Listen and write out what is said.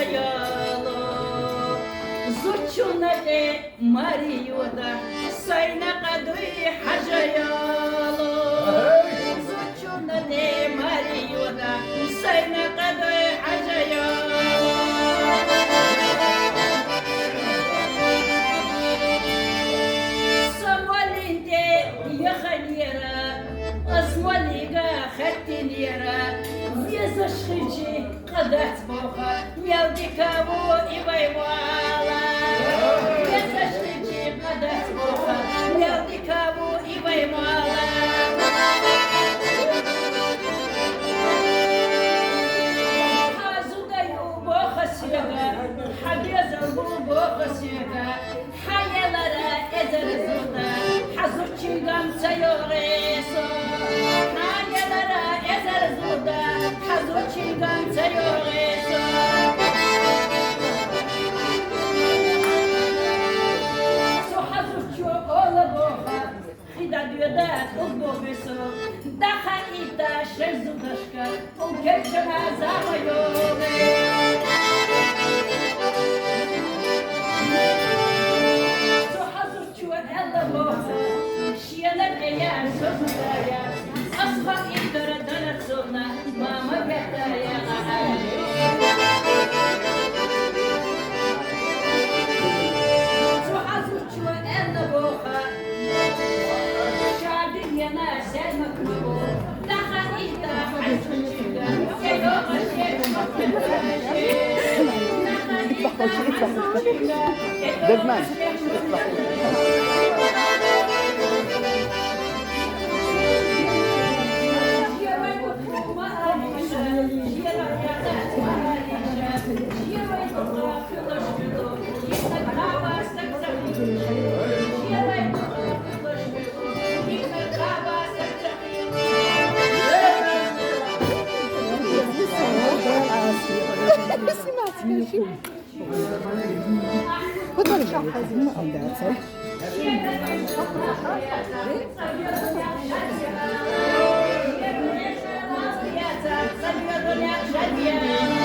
حجيالو زوجنا لي مريودا سينا قدوي حجيالو زوجنا لي مريودا سينا قدوي حجيالو سمولينتي يا خليرة أسموليغا ختنيرة زيزا شخيجي قدات بوخا ميالدي كابو إباي والا زيزا شخيجي قدات بوخا ميالدي كابو إباي والا حازو دايو بوخا سيغا حبيزا بوخا سيغا حيالارا إزر زودا حزو چنگام سيوريسو حيالارا إزر زودا حزو چنگام سيوريسو سو حزو چو أولا بوخا خدا ديودا تلبو بسو دخا إيتا شرزو دشكا وكبشنا زاما يوغي ela boha, shiela eya sosaya, asfa itara dana sona, mama beta ya ali. So azu chua ela boha, shadi yana selma kubo, daha ita hasu chiga, eyo ashe Deadman. تفضل يا حازم أنداعسة Yeah.